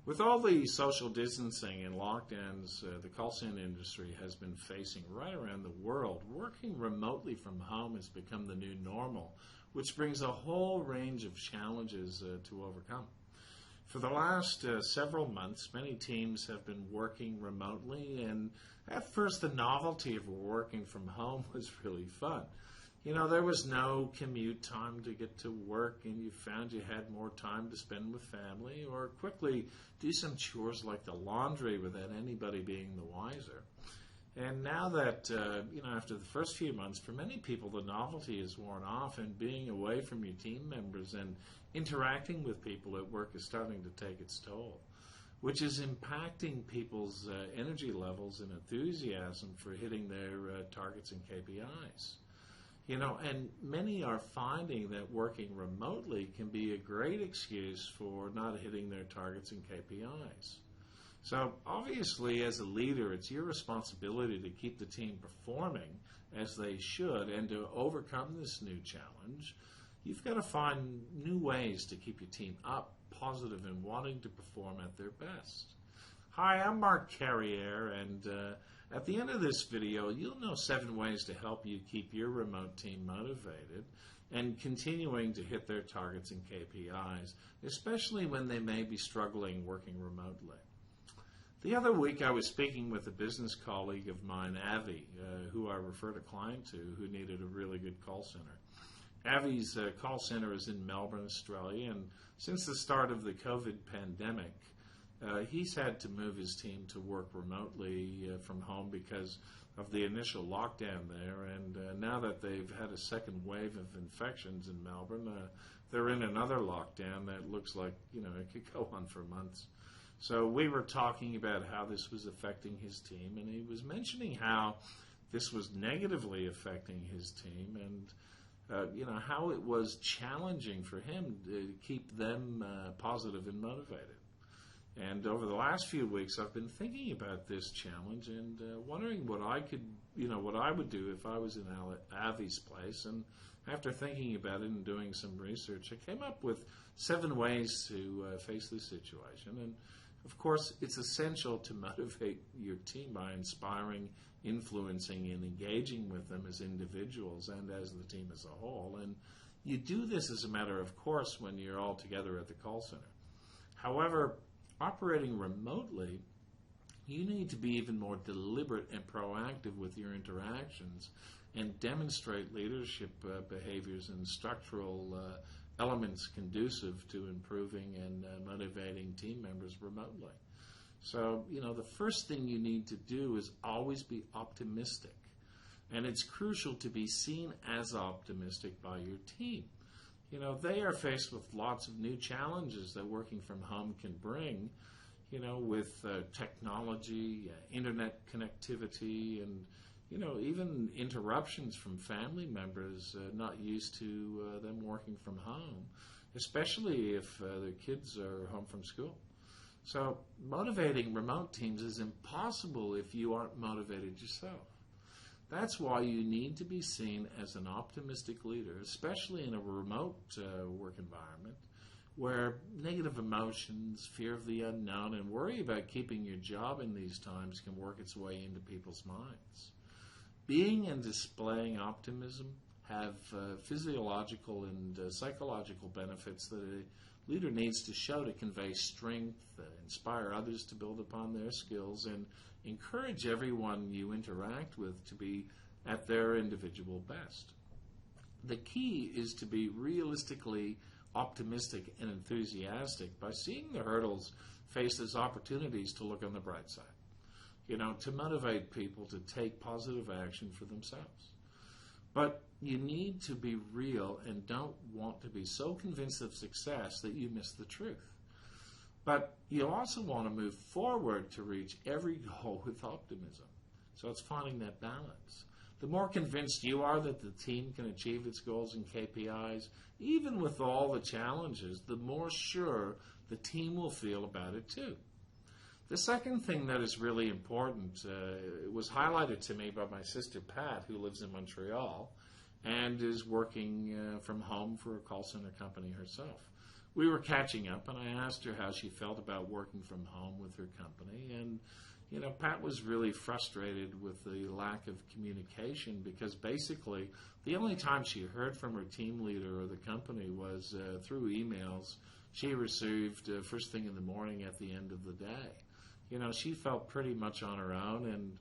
With all the social distancing and lockdowns the call center industry has been facing right around the world, working remotely from home has become the new normal, which brings a whole range of challenges to overcome. For the last several months, many teams have been working remotely, and at first the novelty of working from home was really fun. You know, there was no commute time to get to work, and you found you had more time to spend with family or quickly do some chores like the laundry without anybody being the wiser. And now that, after the first few months, for many people, the novelty is worn off, and being away from your team members and interacting with people at work is starting to take its toll, which is impacting people's energy levels and enthusiasm for hitting their targets and KPIs. And many are finding that working remotely can be a great excuse for not hitting their targets and KPIs. So obviously, as a leader, it's your responsibility to keep the team performing as they should, and to overcome this new challenge, you've got to find new ways to keep your team up, positive, and wanting to perform at their best. Hi, I'm Mark Carriere, and at the end of this video, you'll know 7 ways to help you keep your remote team motivated and continuing to hit their targets and KPIs, especially when they may be struggling working remotely. The other week, I was speaking with a business colleague of mine, Avi, who I referred a client to who needed a really good call center. Avi's call center is in Melbourne, Australia, and since the start of the COVID pandemic, he's had to move his team to work remotely from home because of the initial lockdown there, and now that they've had a second wave of infections in Melbourne, they're in another lockdown that looks like, it could go on for months. So we were talking about how this was affecting his team, and he was mentioning how this was negatively affecting his team, and how it was challenging for him to keep them positive and motivated. And over the last few weeks, I've been thinking about this challenge and wondering what I would do if I was in Avi's place. And after thinking about it and doing some research, I came up with 7 ways to face this situation. And of course, it's essential to motivate your team by inspiring, influencing, and engaging with them as individuals and as the team as a whole. And you do this as a matter of course when you're all together at the call center. However, operating remotely, you need to be even more deliberate and proactive with your interactions and demonstrate leadership behaviors and structural elements conducive to improving and motivating team members remotely. So, the first thing you need to do is always be optimistic. And it's crucial to be seen as optimistic by your team. They are faced with lots of new challenges that working from home can bring, with technology, internet connectivity, and, even interruptions from family members not used to them working from home, especially if their kids are home from school. So motivating remote teams is impossible if you aren't motivated yourself. That's why you need to be seen as an optimistic leader, especially in a remote work environment where negative emotions, fear of the unknown, and worry about keeping your job in these times can work its way into people's minds. Being and displaying optimism have physiological and psychological benefits that a leader needs to show to convey strength, inspire others to build upon their skills, and encourage everyone you interact with to be at their individual best. The key is to be realistically optimistic and enthusiastic by seeing the hurdles faced as opportunities to look on the bright side, to motivate people to take positive action for themselves. But you need to be real and don't want to be so convinced of success that you miss the truth. But you also want to move forward to reach every goal with optimism. So it's finding that balance. The more convinced you are that the team can achieve its goals and KPIs, even with all the challenges, the more sure the team will feel about it too. The second thing that is really important was highlighted to me by my sister Pat, who lives in Montreal and is working from home for a call center company herself, We were catching up, and I asked her how she felt about working from home with her company. And, Pat was really frustrated with the lack of communication because basically the only time she heard from her team leader or the company was through emails she received first thing in the morning at the end of the day. She felt pretty much on her own, and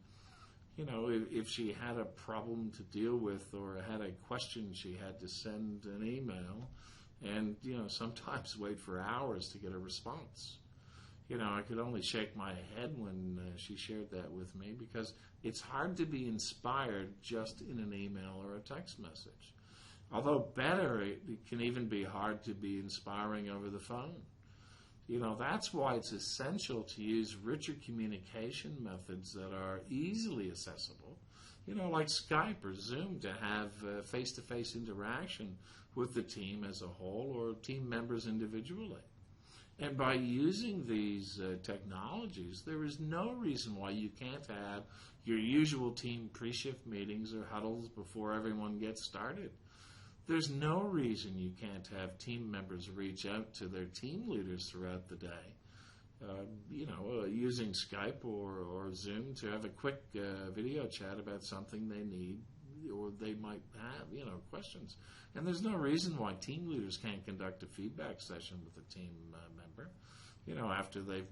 if she had a problem to deal with or had a question, she had to send an email and, sometimes wait for hours to get a response. I could only shake my head when she shared that with me because it's hard to be inspired just in an email or a text message. Although better, it can even be hard to be inspiring over the phone. That's why it's essential to use richer communication methods that are easily accessible, like Skype or Zoom, to have face-to-face interaction with the team as a whole or team members individually. And by using these technologies, there is no reason why you can't have your usual team pre-shift meetings or huddles before everyone gets started. There's no reason you can't have team members reach out to their team leaders throughout the day, using Skype or Zoom to have a quick video chat about something they need or they might have, questions. And there's no reason why team leaders can't conduct a feedback session with a team member, after they've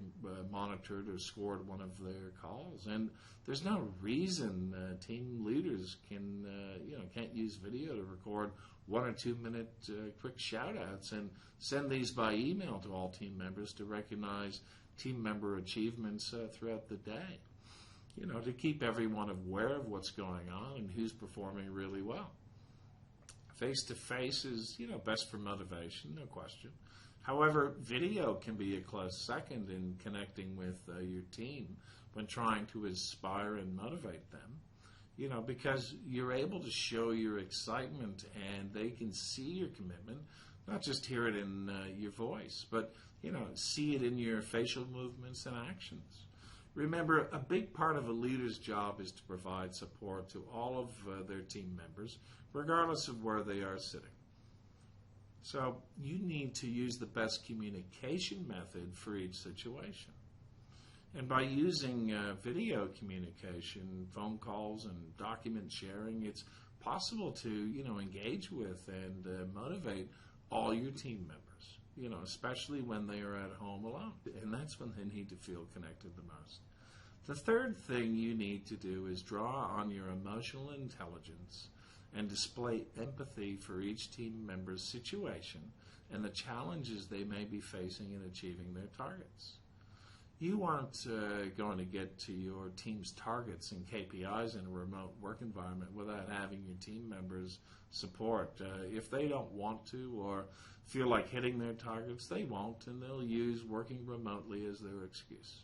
monitored or scored one of their calls. And there's no reason team leaders can't use video to record 1 or 2 minute quick shout outs and send these by email to all team members to recognize team member achievements throughout the day. To keep everyone aware of what's going on and who's performing really well. Face-to-face is, best for motivation, no question. However, video can be a close second in connecting with your team when trying to inspire and motivate them, because you're able to show your excitement and they can see your commitment, not just hear it in your voice, but, see it in your facial movements and actions. Remember, a big part of a leader's job is to provide support to all of their team members, regardless of where they are sitting. So you need to use the best communication method for each situation. And by using video communication, phone calls, and document sharing, it's possible to, engage with and motivate all your team members, especially when they are at home alone. And that's when they need to feel connected the most. The third thing you need to do is draw on your emotional intelligence and display empathy for each team member's situation and the challenges they may be facing in achieving their targets. You aren't going to get to your team's targets and KPIs in a remote work environment without having your team members' support. If they don't want to or feel like hitting their targets, they won't, and they'll use working remotely as their excuse.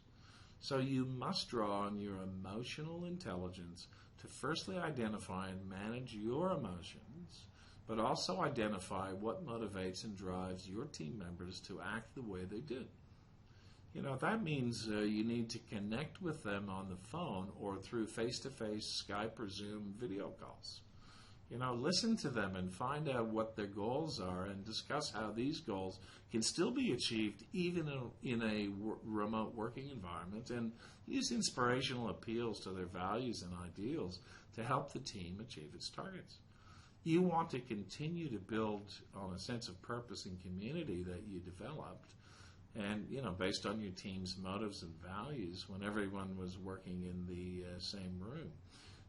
So you must draw on your emotional intelligence to firstly identify and manage your emotions, but also identify what motivates and drives your team members to act the way they do. That means you need to connect with them on the phone or through face-to-face Skype or Zoom video calls. Listen to them and find out what their goals are and discuss how these goals can still be achieved even in a remote working environment, and use inspirational appeals to their values and ideals to help the team achieve its targets. You want to continue to build on a sense of purpose and community that you developed and, based on your team's motives and values when everyone was working in the same room.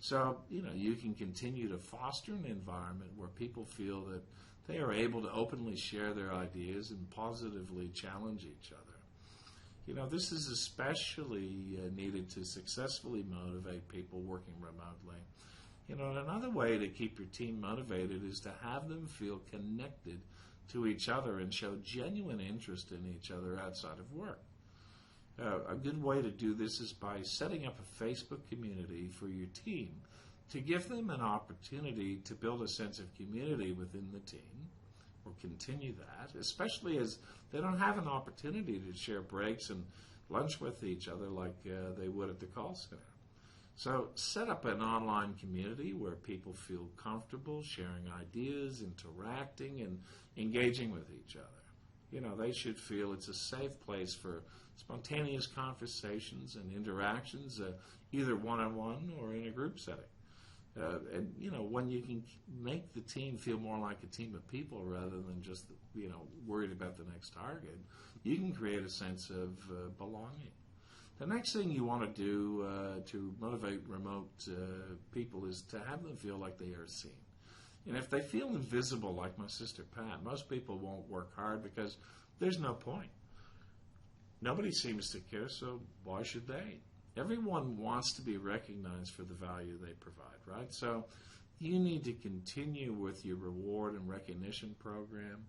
So, you can continue to foster an environment where people feel that they are able to openly share their ideas and positively challenge each other. This is especially needed to successfully motivate people working remotely. And another way to keep your team motivated is to have them feel connected to each other and show genuine interest in each other outside of work. A good way to do this is by setting up a Facebook community for your team to give them an opportunity to build a sense of community within the team, or continue that, especially as they don't have an opportunity to share breaks and lunch with each other like they would at the call center. So set up an online community where people feel comfortable sharing ideas, interacting, and engaging with each other. They should feel it's a safe place for spontaneous conversations and interactions, either one-on-one or in a group setting. When you can make the team feel more like a team of people rather than just, worried about the next target, you can create a sense of belonging. The next thing you want to do to motivate remote people is to have them feel like they are seen. And if they feel invisible, like my sister Pat, most people won't work hard because there's no point. Nobody seems to care, so why should they? Everyone wants to be recognized for the value they provide, right? So you need to continue with your reward and recognition program.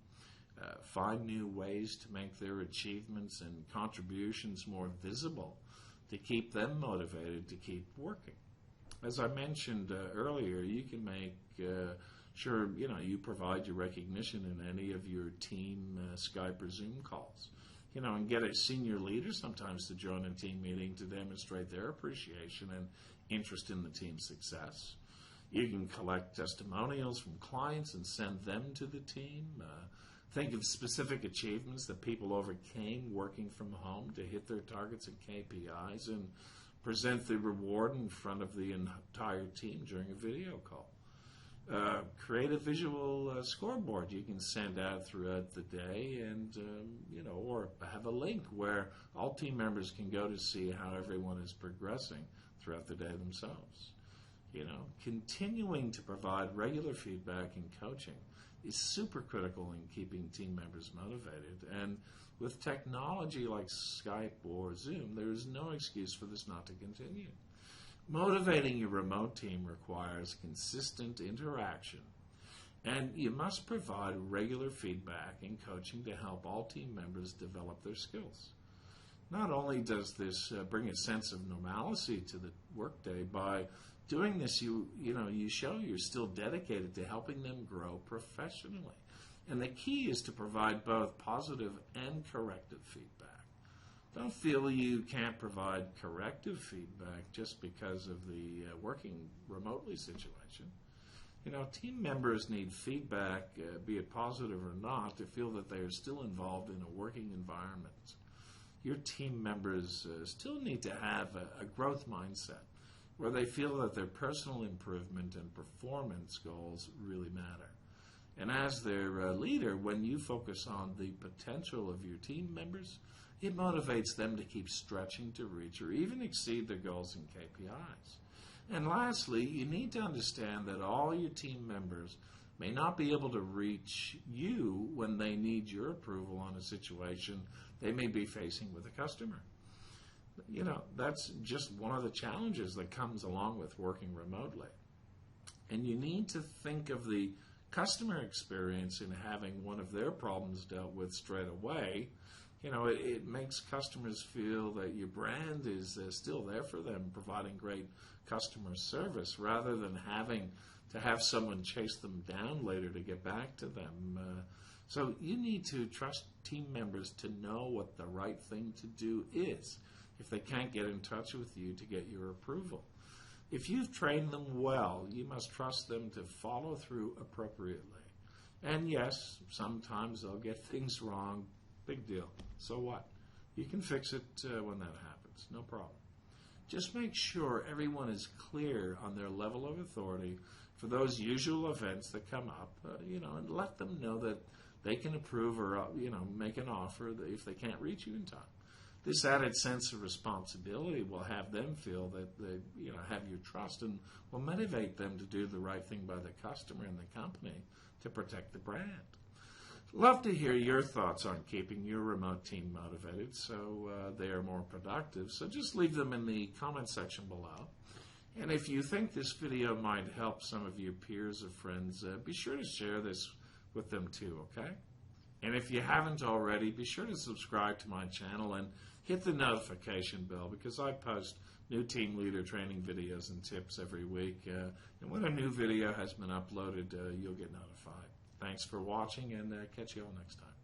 Find new ways to make their achievements and contributions more visible to keep them motivated to keep working. As I mentioned earlier, you can make sure you provide your recognition in any of your team Skype or Zoom calls. And get a senior leader sometimes to join a team meeting to demonstrate their appreciation and interest in the team's success. You can collect testimonials from clients and send them to the team. Think of specific achievements that people overcame working from home to hit their targets and KPIs, and present the reward in front of the entire team during a video call. Create a visual scoreboard you can send out throughout the day, and or have a link where all team members can go to see how everyone is progressing throughout the day themselves. Continuing to provide regular feedback and coaching is super critical in keeping team members motivated. And with technology like Skype or Zoom, there is no excuse for this not to continue. Motivating your remote team requires consistent interaction, and you must provide regular feedback and coaching to help all team members develop their skills. Not only does this bring a sense of normalcy to the workday, by doing this, you show you're still dedicated to helping them grow professionally. And the key is to provide both positive and corrective feedback. Don't feel you can't provide corrective feedback just because of the working remotely situation. Team members need feedback, be it positive or not, to feel that they are still involved in a working environment. Your team members still need to have a growth mindset where they feel that their personal improvement and performance goals really matter. And as their leader, when you focus on the potential of your team members, it motivates them to keep stretching to reach or even exceed their goals and KPIs. And lastly, you need to understand that all your team members may not be able to reach you when they need your approval on a situation they may be facing with a customer. That's just one of the challenges that comes along with working remotely. And you need to think of the customer experience in having one of their problems dealt with straight away. It makes customers feel that your brand is still there for them, providing great customer service, rather than having to have someone chase them down later to get back to them. So you need to trust team members to know what the right thing to do is if they can't get in touch with you to get your approval. If you've trained them well, you must trust them to follow through appropriately. And yes, sometimes they'll get things wrong. Big deal. So what? You can fix it when that happens. No problem. Just make sure everyone is clear on their level of authority for those usual events that come up, and let them know that they can approve or, make an offer if they can't reach you in time. This added sense of responsibility will have them feel that they, have your trust, and will motivate them to do the right thing by the customer and the company to protect the brand. Love to hear your thoughts on keeping your remote team motivated so they are more productive. So just leave them in the comment section below. And if you think this video might help some of your peers or friends, be sure to share this with them too, okay? And if you haven't already, be sure to subscribe to my channel and hit the notification bell, because I post new team leader training videos and tips every week. And when a new video has been uploaded, you'll get notified. Thanks for watching, and catch you all next time.